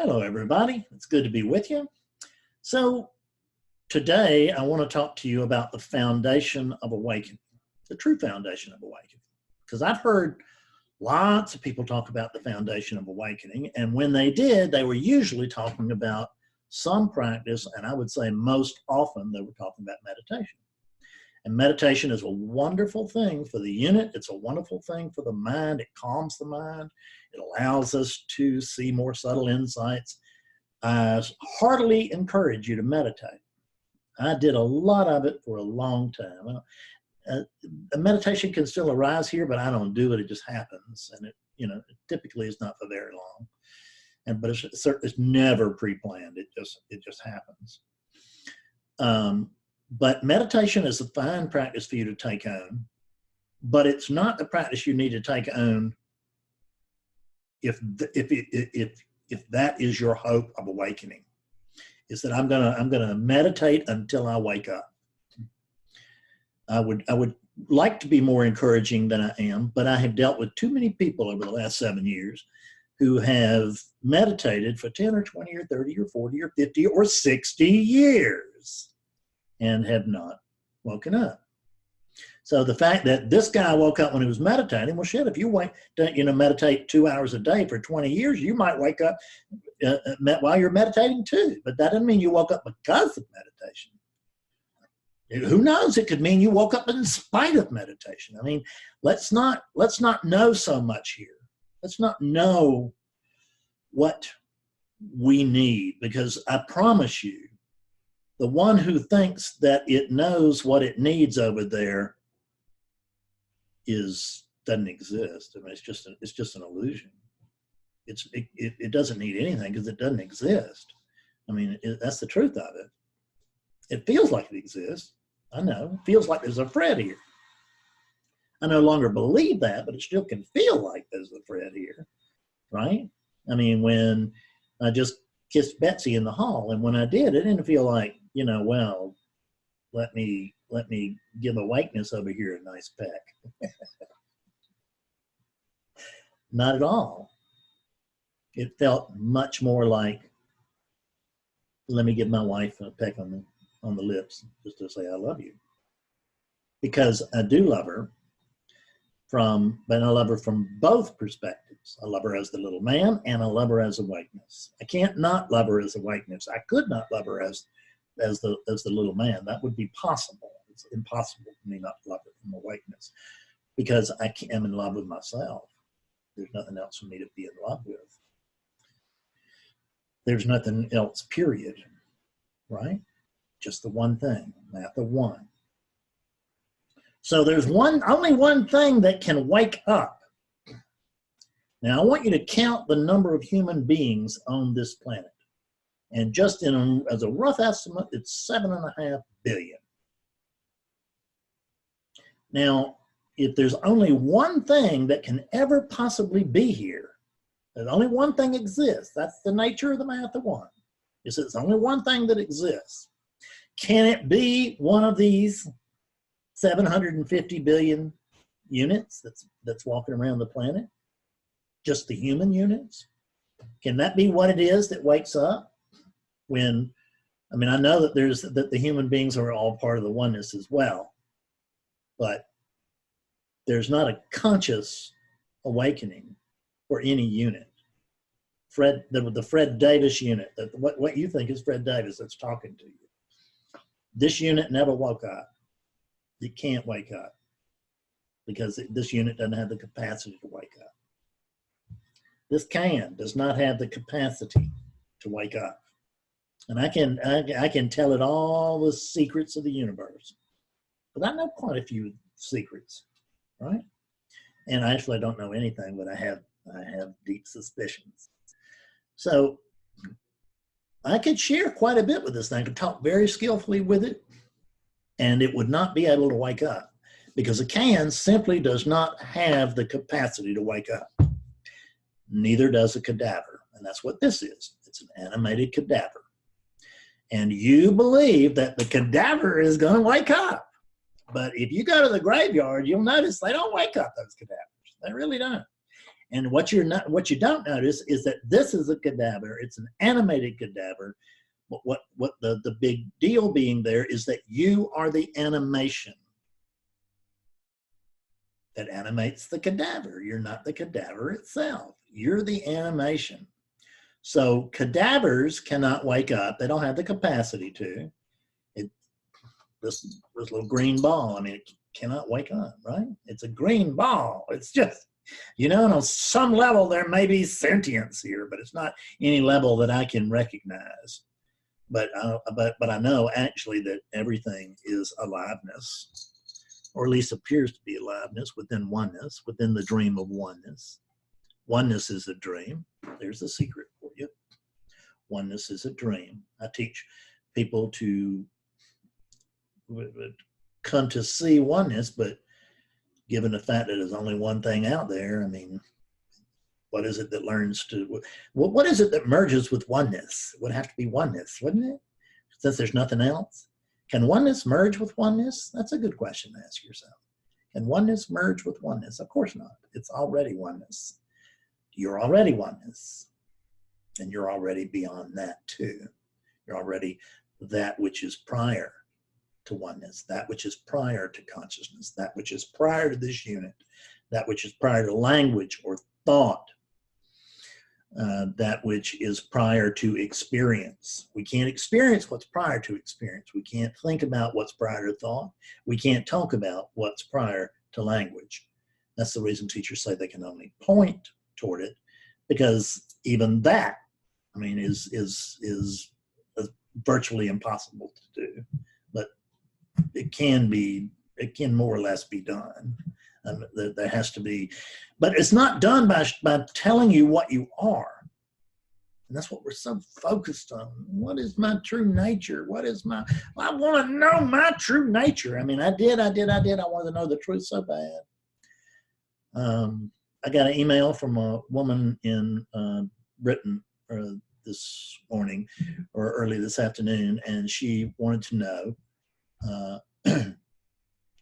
Hello, everybody. It's good to be with you. So today I want to talk to you about the foundation of awakening, the true foundation of awakening. Because I've heard lots of people talk about the foundation of awakening, and when they did, they were usually talking about some practice, and I would say most often they were talking about meditation. And meditation is a wonderful thing for the unit. It's a wonderful thing for the mind. It calms the mind. It allows us to see more subtle insights. I heartily encourage you to meditate. I did a lot of it for a long time. A meditation can still arise here, but I don't do it. It just happens. And it typically is not for very long. But it's never pre-planned. It just happens. But meditation is a fine practice for you to take on, but it's not the practice you need to take on if that is your hope of awakening. Is that I'm gonna meditate until I wake up. I would like to be more encouraging than I am, but I have dealt with too many people over the last 7 years who have meditated for 10 or 20 or 30 or 40 or 50 or 60 years. And have not woken up. So the fact that this guy woke up when he was meditating, well, shit, if you meditate 2 hours a day for 20 years, you might wake up while you're meditating too. But that doesn't mean you woke up because of meditation. Who knows? It could mean you woke up in spite of meditation. I mean, let's not know so much here. Let's not know what we need, because I promise you, the one who thinks that it knows what it needs over there doesn't exist. I mean, it's just an illusion. It doesn't need anything because it doesn't exist. I mean, that's the truth of it. It feels like it exists. I know. It feels like there's a Fred here. I no longer believe that, but it still can feel like there's a Fred here, right? I mean, when I just kissed Betsy in the hall, and when I did, it didn't feel like, well, let me give awakeness over here a nice peck. Not at all. It felt much more like, let me give my wife a peck on the lips just to say I love you. Because I do love her but I love her from both perspectives. I love her as the little man, and I love her as awakeness. I can't not love her as awakeness. I could not love her as the little man. That would be possible. It's impossible for me not to love her from awakeness, because I am in love with myself. There's nothing else for me to be in love with. There's nothing else, period. Right? Just the one thing, not the one. So there's only one thing that can wake up. Now I want you to count the number of human beings on this planet. And just as a rough estimate, it's 7.5 billion. Now, if there's only one thing that can ever possibly be here, there's only one thing exists. That's the nature of the math of one. It's only one thing that exists. Can it be one of these 750 billion units that's walking around the planet? Just the human units? Can that be what it is that wakes up? I know that the human beings are all part of the oneness as well, but there's not a conscious awakening for any unit. The Fred Davis unit, what you think is Fred Davis that's talking to you. This unit never woke up. It can't wake up because this unit doesn't have the capacity to wake up. This does not have the capacity to wake up. And I can tell it all the secrets of the universe, but I know quite a few secrets, right? And I actually don't know anything, but I have deep suspicions. So I could share quite a bit with this thing, I could talk very skillfully with it, and it would not be able to wake up, because a can simply does not have the capacity to wake up. Neither does a cadaver, and that's what this is. It's an animated cadaver. And you believe that the cadaver is going to wake up. But if you go to the graveyard, you'll notice they don't wake up, those cadavers. They really don't. And what you don't notice is that this is a cadaver. It's an animated cadaver. But what the big deal being there is that you are the animation that animates the cadaver. You're not the cadaver itself. You're the animation. So cadavers cannot wake up. They don't have the capacity to. This little green ball, I mean, it cannot wake up, right? It's a green ball. It's just, you know, on some level there may be sentience here, but it's not any level that I can recognize. But I know actually that everything is aliveness, or at least appears to be aliveness within oneness, within the dream of oneness. Oneness is a dream. There's the secret for you. Oneness is a dream. I teach people to come to see oneness, but given the fact that there's only one thing out there, I mean, what is it that learns to, what is it that merges with oneness? It would have to be oneness, wouldn't it? Since there's nothing else. Can oneness merge with oneness? That's a good question to ask yourself. Can oneness merge with oneness? Of course not. It's already oneness. You're already oneness. And you're already beyond that too. You're already that which is prior to oneness, that which is prior to consciousness, that which is prior to this unit, that which is prior to language or thought, that which is prior to experience. We can't experience what's prior to experience. We can't think about what's prior to thought. We can't talk about what's prior to language. That's the reason teachers say they can only point toward it, because even that, I mean, is virtually impossible to do. But it can more or less be done. There has to be, but it's not done by telling you what you are. And that's what we're so focused on. What is my true nature? What is my, I want to know my true nature. I mean, I wanted to know the truth so bad. I got an email from a woman in Britain this morning or early this afternoon, and she wanted to know,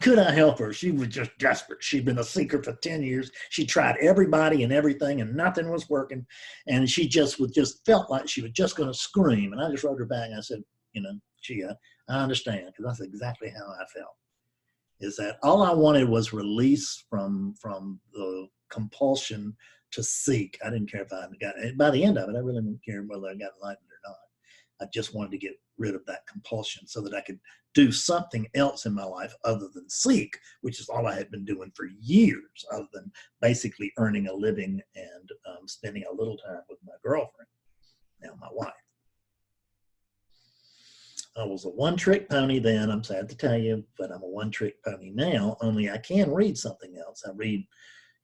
could I help her? She was just desperate. She'd been a seeker for 10 years. She tried everybody and everything, and nothing was working. And she just felt like she was just going to scream. And I just wrote her back. And I said, you know, Chia, I understand, because that's exactly how I felt. Is that all I wanted was release from the compulsion to seek. I didn't care if I got it. By the end of it, I really didn't care whether I got enlightened or not. I just wanted to get rid of that compulsion so that I could do something else in my life other than seek, which is all I had been doing for years, other than basically earning a living and spending a little time with my girlfriend, now my wife. I was a one-trick pony then, I'm sad to tell you, but I'm a one-trick pony now, only I can read something else. I read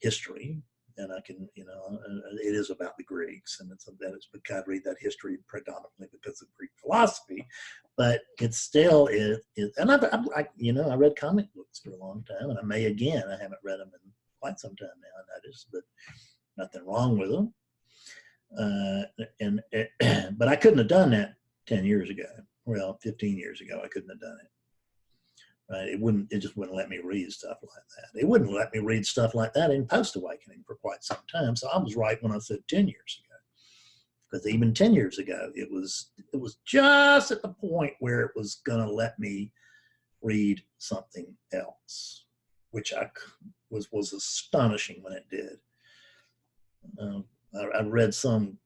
history, and I can, you know, it is about the Greeks, and it's because I read that history predominantly because of Greek philosophy, but it still is. And I read comic books for a long time, and I may again. I haven't read them in quite some time now, I noticed, but nothing wrong with them. But I couldn't have done that 10 years ago. Well, 15 years ago, I couldn't have done it. Right? It just wouldn't let me read stuff like that. It wouldn't let me read stuff like that in post-awakening for quite some time. So I was right when I said 10 years ago. Because even 10 years ago, it was just at the point where it was going to let me read something else, which was astonishing when it did. I read some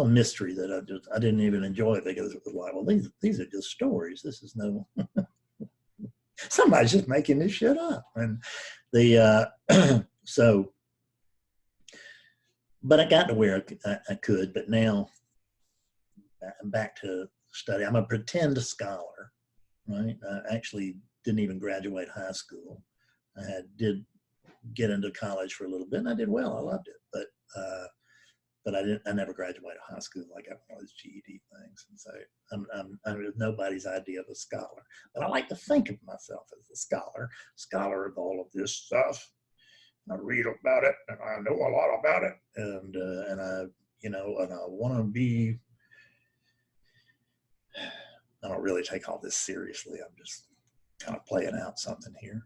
mystery that I didn't even enjoy because it was like, well, these are just stories. This is no. Somebody's just making this shit up. And so, but I got to where I could, but now I'm back to study. I'm a pretend scholar, right? I actually didn't even graduate high school. I did get into college for a little bit, and I did well. I loved it, but I never graduated high school. I got one of those GED things. And so I'm nobody's idea of a scholar. But I like to think of myself as a scholar of all of this stuff. I read about it, and I know a lot about it. And I want to be, I don't really take all this seriously. I'm just kind of playing out something here.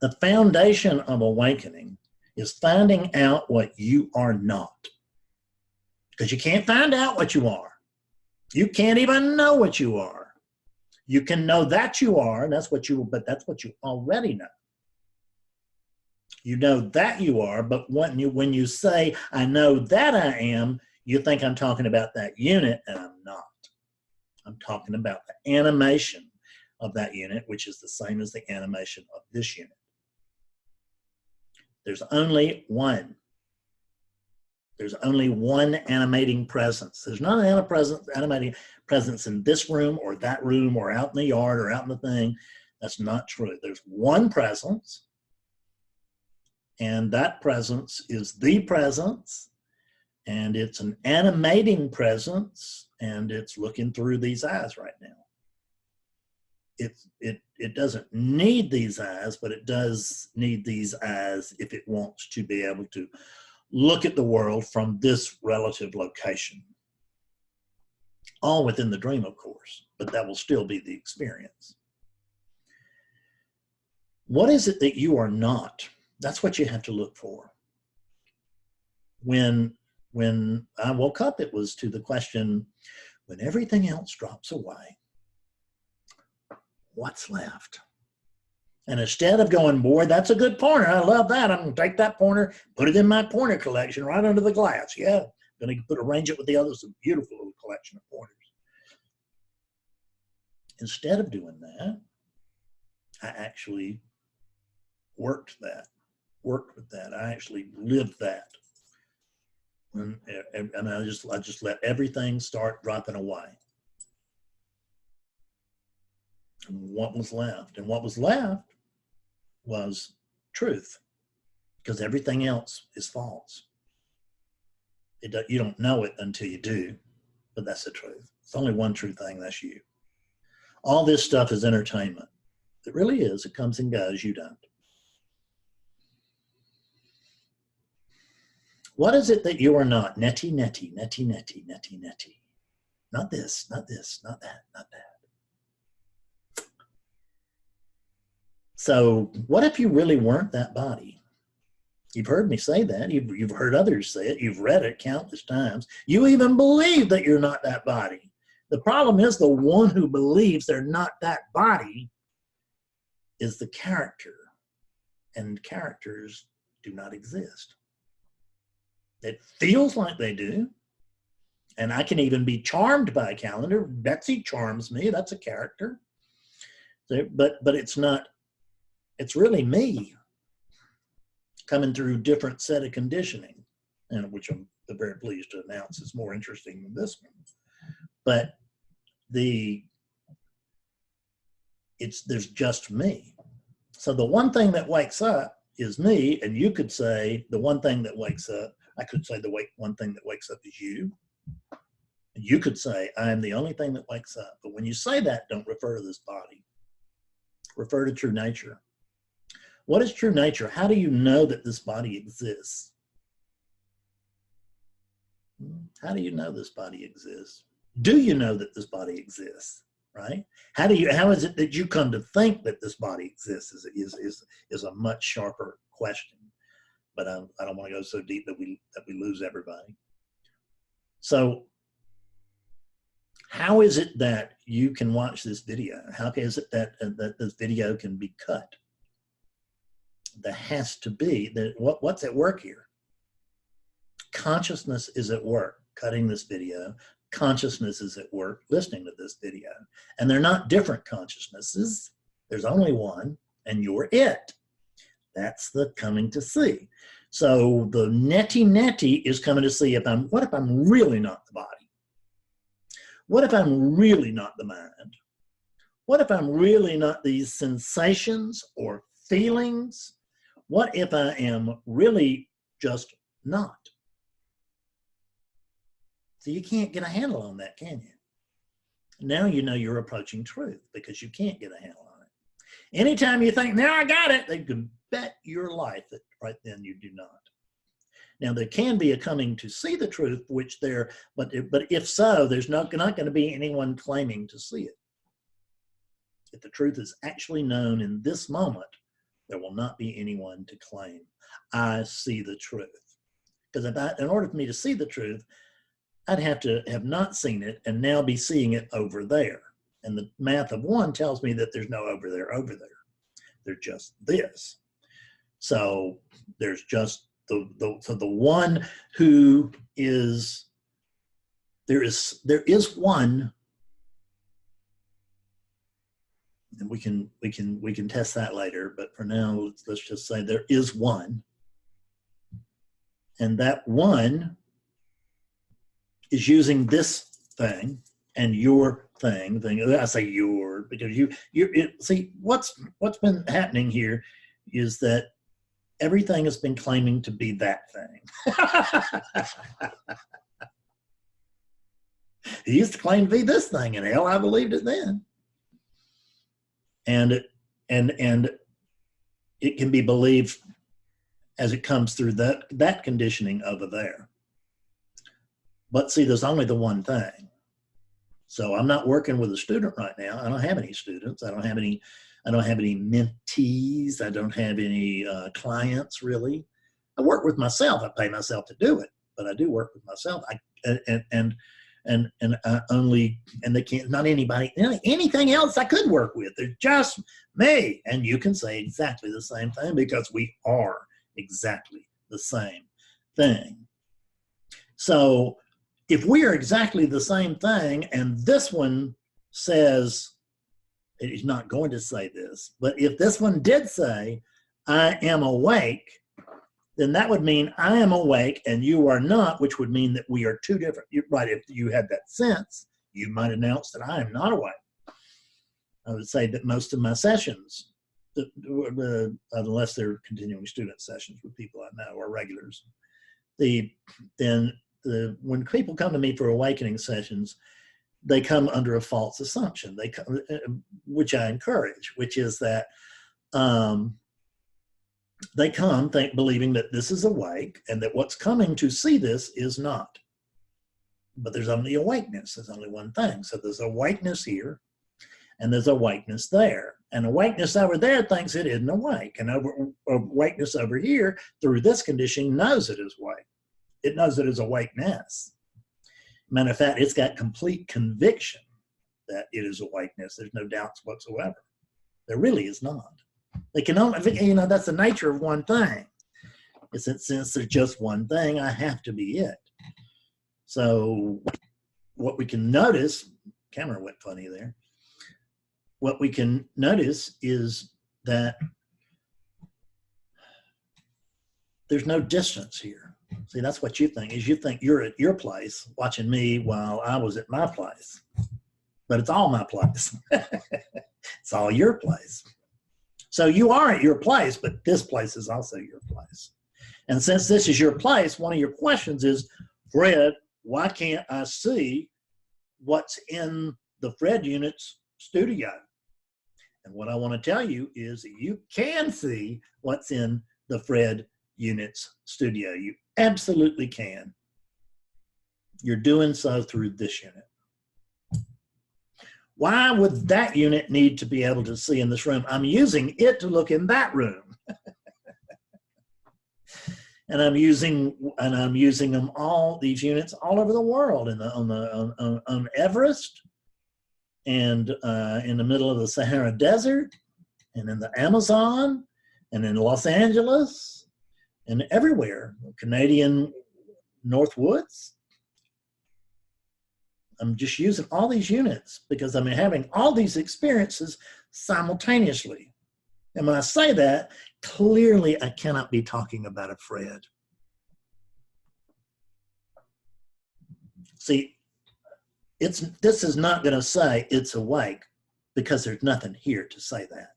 The foundation of awakening is finding out what you are not. Because you can't find out what you are. You can't even know what you are. You can know that you are, and that's what you, but that's what you already know. You know that you are, but when you say, I know that I am, you think I'm talking about that unit, and I'm not. I'm talking about the animation of that unit, which is the same as the animation of this unit. There's only one. There's only one animating presence. There's not an animating presence in this room or that room or out in the yard or out in the thing. That's not true. There's one presence, and that presence is the presence, and it's an animating presence, and it's looking through these eyes right now. It doesn't need these eyes, but it does need these eyes if it wants to be able to look at the world from this relative location. All within the dream, of course, but that will still be the experience. What is it that you are not? That's what you have to look for. When I woke up, it was to the question, when everything else drops away, what's left? And instead of going, boy, that's a good pointer, I love that, I'm going to take that pointer, put it in my pointer collection right under the glass. Yeah, I'm going to arrange it with the others, a beautiful little collection of pointers. Instead of doing that, I actually worked with that. I actually lived that. And I just let everything start dropping away. And what was left? And what was left was truth, because everything else is false. You don't know it until you do, but that's the truth. It's only one true thing, that's you. All this stuff is entertainment. It really is. It comes and goes. You don't. What is it that you are not? Neti, neti, neti, neti, neti, neti. Not this, not this, not that, not that. So what if you really weren't that body? You've heard me say that. You've heard others say it. You've read it countless times. You even believe that you're not that body. The problem is the one who believes they're not that body is the character, and characters do not exist. It feels like they do, and I can even be charmed by a calendar. Betsy charms me. That's a character. But it's not. It's really me coming through a different set of conditioning, and which I'm very pleased to announce is more interesting than this one. But there's just me. So the one thing that wakes up is me, and you could say the one thing that wakes up, I could say one thing that wakes up is you. And you could say, I am the only thing that wakes up. But when you say that, don't refer to this body. Refer to true nature. What is true nature? How do you know that this body exists? How do you know this body exists? Do you know that this body exists? Right? How is it that you come to think that this body exists? Is a much sharper question. But I don't want to go so deep that we lose everybody. So how is it that you can watch this video? How is it that this video can be cut? There has to be, what's at work here? Consciousness is at work cutting this video. Consciousness is at work listening to this video. And they're not different consciousnesses. There's only one, and you're it. That's the coming to see. So the neti is coming to see what if I'm really not the body? What if I'm really not the mind? What if I'm really not these sensations or feelings? What if I am really just not? So you can't get a handle on that, can you? Now you know you're approaching truth because you can't get a handle on it. Anytime you think, now I got it, they can bet your life that right then you do not. Now there can be a coming to see the truth, but if so, there's not going to be anyone claiming to see it. If the truth is actually known in this moment, There will not be anyone to claim, I see the truth. Because in order for me to see the truth, I'd have to have not seen it and now be seeing it over there. And the math of one tells me that there's no over there, over there. They're just this. So there's just the one who is, there is one, and we can test that later, but for now, let's just say there is one. And that one is using this thing and your thing. I say your because see what's been happening here is that everything has been claiming to be that thing. He used to claim to be this thing, and hell, I believed it then. And it can be believed as it comes through that conditioning over there. But see, there's only the one thing. So I'm not working with a student right now. I don't have any students. I don't have any mentees. I don't have any clients really. I work with myself. I pay myself to do it, but I do work with myself. And they can't, not anybody, anything else I could work with. They're just me. And you can say exactly the same thing because we are exactly the same thing. So if we are exactly the same thing and this one says, he's not going to say this, but if this one did say, I am awake, then that would mean I am awake and you are not, which would mean that we are two different. Right, if you had that sense, you might announce that I am not awake. I would say that most of my sessions, unless they're continuing student sessions with people I know or regulars, when people come to me for awakening sessions, they come under a false assumption. They come, which I encourage, which is that they come believing that this is awake and that what's coming to see this is not. But there's only awakeness. There's only one thing. So there's awakeness here and there's awakeness there. And awakeness over there thinks it isn't awake. And awakeness over here, through this conditioning, knows it is awake. It knows it is awakeness. Matter of fact, it's got complete conviction that it is awakeness. There's no doubts whatsoever. There really is not. They can only, that's the nature of one thing. It's that since there's just one thing, I have to be it. So what we can notice, camera went funny there. What we can notice is that there's no distance here. See, that's what you think, is you think you're at your place watching me while I was at my place. But it's all my place. It's all your place. So you are at your place, but this place is also your place. And since this is your place, one of your questions is, Fred, why can't I see what's in the Fred unit's studio? And what I want to tell you is that you can see what's in the Fred unit's studio. You absolutely can. You're doing so through this unit. Why would that unit need to be able to see in this room? I'm using it to look in that room. And I'm using them all, these units all over the world, on Everest, and in the middle of the Sahara Desert, and in the Amazon, and in Los Angeles, and everywhere, Canadian North Woods. I'm just using all these units because I'm having all these experiences simultaneously. And when I say that, clearly I cannot be talking about a Fred. See, this is not going to say it's awake because there's nothing here to say that.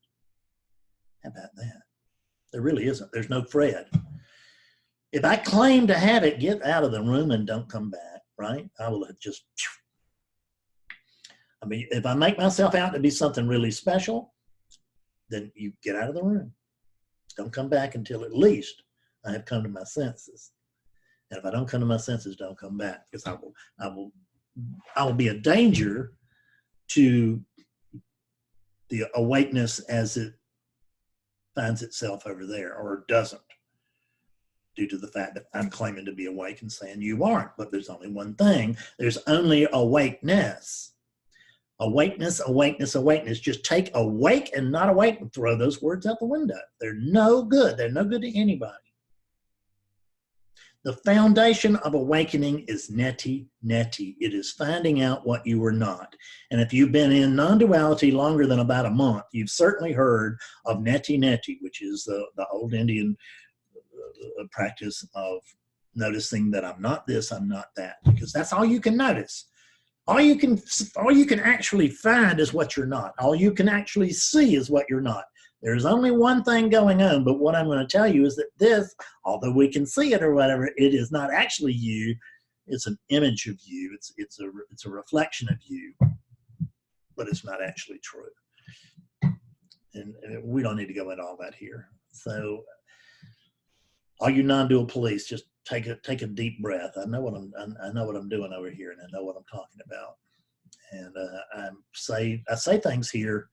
How about that? There really isn't. There's no Fred. If I claim to have it, get out of the room and don't come back, right? I will have just... I mean, if I make myself out to be something really special, then you get out of the room. Don't come back until at least I have come to my senses. And if I don't come to my senses, don't come back, because I will be a danger to the awakeness as it finds itself over there, or doesn't, due to the fact that I'm claiming to be awake and saying you aren't. But there's only one thing. There's only awakeness. Awakeness, awakeness, awakeness. Just take awake and not awake and throw those words out the window. They're no good. They're no good to anybody. The foundation of awakening is neti, neti. It is finding out what you are not. And if you've been in non-duality longer than about a month, you've certainly heard of neti, neti, which is the old Indian practice of noticing that I'm not this, I'm not that, because that's all you can notice. All you can actually find is what you're not. All you can actually see is what you're not. There's only one thing going on, but what I'm going to tell you is that this, although we can see it or whatever, it is not actually you. It's an image of you. It's a reflection of you, but it's not actually true. And we don't need to go into all that here. So, all you non-dual police, just take a deep breath. I know what I'm doing over here, and I know what I'm talking about. And I say things here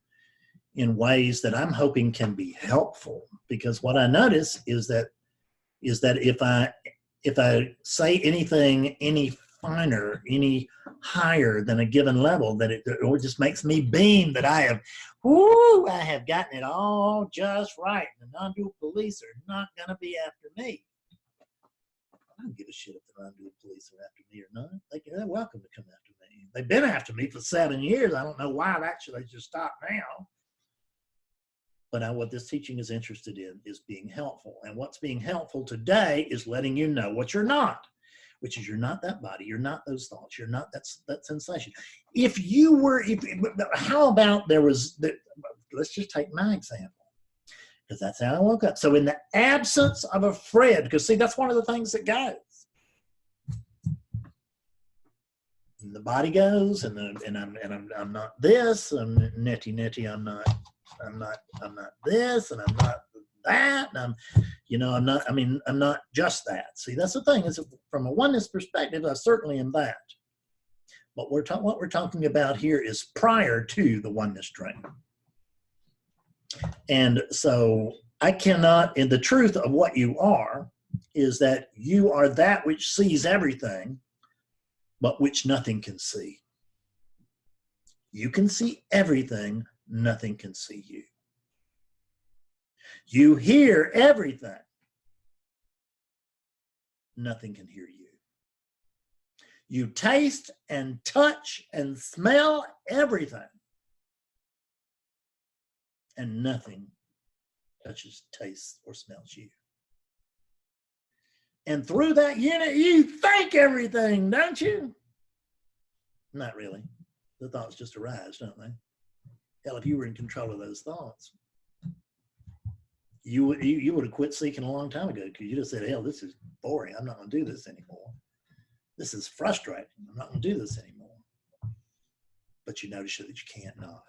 in ways that I'm hoping can be helpful, because what I notice is that if I say anything any finer, any higher than a given level, that it just makes me beam that I have gotten it all just right. The non-dual police are not going to be after me. I don't give a shit if the non-dual police are after me or not. They're welcome to come after me. They've been after me for 7 years. I don't know why they just stopped now. But what this teaching is interested in is being helpful. And what's being helpful today is letting you know what you're not, which is you're not that body, you're not those thoughts, you're not that sensation. How about let's just take my example, because that's how I woke up. So in the absence of a Fred, because see, that's one of the things that goes. And the body goes, and I'm not this, I'm neti, neti, I'm not this, and I'm not that, and I'm not just that. See, that's the thing, is from a oneness perspective, I certainly am that. But what we're talking about here is prior to the oneness train. And so I cannot, and the truth of what you are is that you are that which sees everything, but which nothing can see. You can see everything, nothing can see you. You hear everything, nothing can hear you. You taste and touch and smell everything, and nothing touches, tastes, or smells you. And through that unit, you think everything, don't you? Not really. The thoughts just arise, don't they? Hell, if you were in control of those thoughts, you would have quit seeking a long time ago, because you just said, hell, this is boring. I'm not going to do this anymore. This is frustrating. I'm not going to do this anymore. But you notice that you can't not.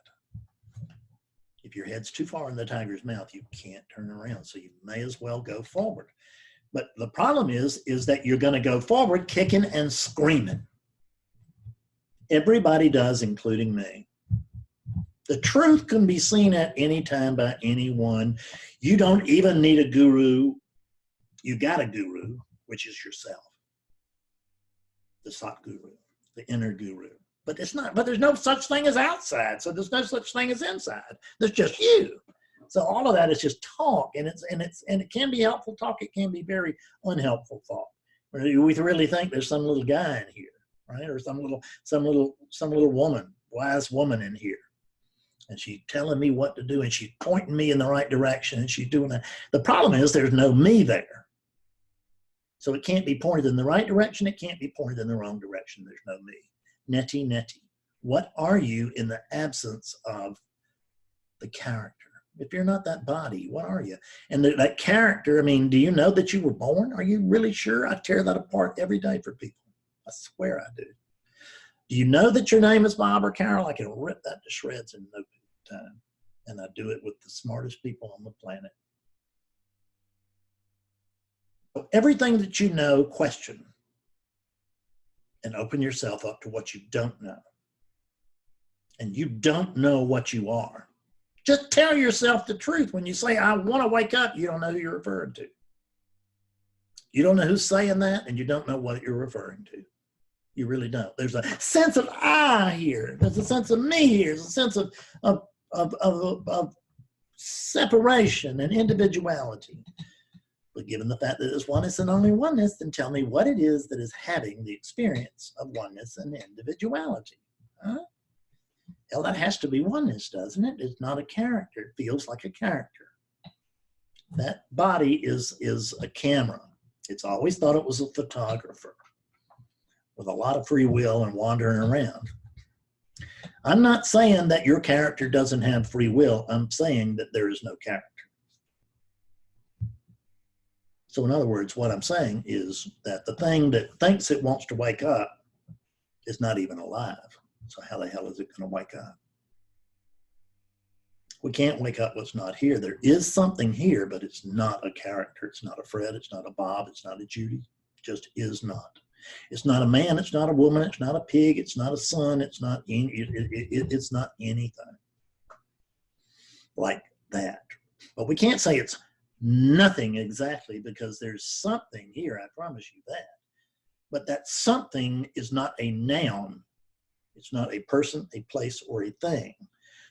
If your head's too far in the tiger's mouth, you can't turn around. So you may as well go forward. But the problem is that you're going to go forward kicking and screaming. Everybody does, including me. The truth can be seen at any time by anyone. You don't even need a guru. You got a guru, which is yourself. The Sat guru, the inner guru. But there's no such thing as outside. So there's no such thing as inside. There's just you. So all of that is just talk, and it can be helpful talk. It can be very unhelpful thought. We really think there's some little guy in here, right? Or some little woman, wise woman in here. And she's telling me what to do, and she's pointing me in the right direction, and she's doing that. The problem is there's no me there. So it can't be pointed in the right direction. It can't be pointed in the wrong direction. There's no me. Neti, neti. What are you in the absence of the character? If you're not that body, what are you? And that character, I mean, do you know that you were born? Are you really sure? I tear that apart every day for people. I swear I do. Do you know that your name is Bob or Carol? I can rip that to shreds in no time. And I do it with the smartest people on the planet. So everything that you know, question. And open yourself up to what you don't know. And you don't know what you are. Just tell yourself the truth. When you say, I want to wake up, you don't know who you're referring to. You don't know who's saying that, and you don't know what you're referring to. You really don't. There's a sense of I here. There's a sense of me here. There's a sense of separation and individuality. But given the fact that it's oneness and only oneness, then tell me what it is that is having the experience of oneness and individuality. Huh? Hell, that has to be oneness, doesn't it? It's not a character. It feels like a character. That body is a camera. It's always thought it was a photographer with a lot of free will and wandering around. I'm not saying that your character doesn't have free will. I'm saying that there is no character. So in other words, what I'm saying is that the thing that thinks it wants to wake up is not even alive. So how the hell is it going to wake up? We can't wake up what's not here. There is something here, but it's not a character. It's not a Fred. It's not a Bob. It's not a Judy. It just is not. It's not a man. It's not a woman. It's not a pig. It's not a son. It's not it's not anything like that. But we can't say it's nothing exactly, because there's something here. I promise you that. But that something is not a noun. It's not a person, a place, or a thing.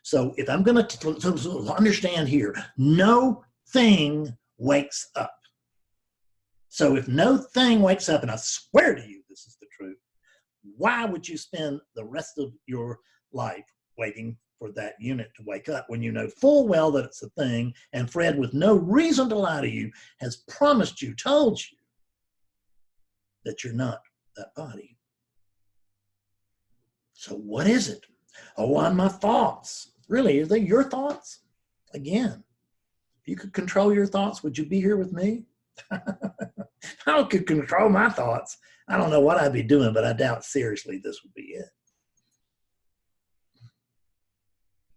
So if I'm going to understand here, no thing wakes up. So if no thing wakes up, and I swear to you this is the truth, why would you spend the rest of your life waiting for that unit to wake up when you know full well that it's a thing, and Fred, with no reason to lie to you, has promised you, told you that you're not that body? So what is it? Oh, I'm my thoughts. Really, are they your thoughts? Again, if you could control your thoughts, would you be here with me? If I could control my thoughts, I don't know what I'd be doing, but I doubt seriously this would be it.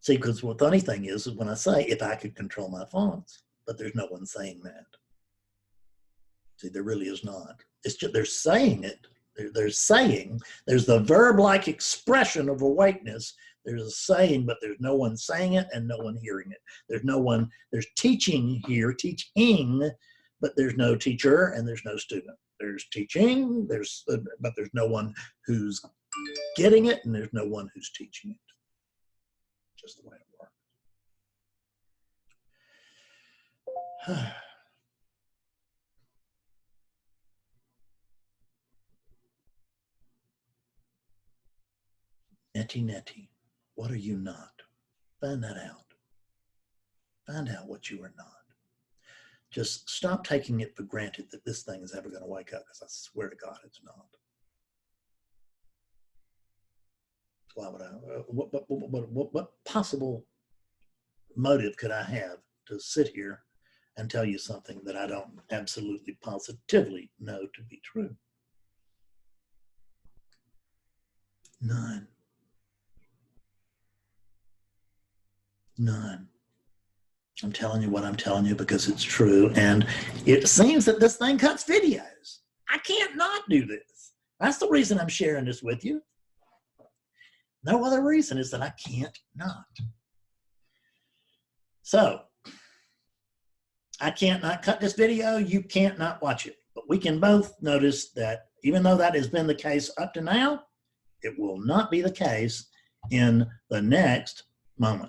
See, because the funny thing is when I say, if I could control my thoughts, but there's no one saying that. See, there really is not. It's just, they're saying it. They're saying, there's the verb-like expression of awakeness. There's a saying, but there's no one saying it and no one hearing it. There's no one, there's teaching here, teaching, but there's no teacher and there's no student. There's teaching, but there's no one who's getting it, and there's no one who's teaching it. Just the way it works. Neti, what are you not? Find that out. Find out what you are not. Just stop taking it for granted that this thing is ever going to wake up, because I swear to God it's not. Why would I? What possible motive could I have to sit here and tell you something that I don't absolutely positively know to be true? None. None. I'm telling you what I'm telling you because it's true. And it seems that this thing cuts videos. I can't not do this. That's the reason I'm sharing this with you. No other reason is that I can't not. So, I can't not cut this video. You can't not watch it. But we can both notice that even though that has been the case up to now, it will not be the case in the next moment.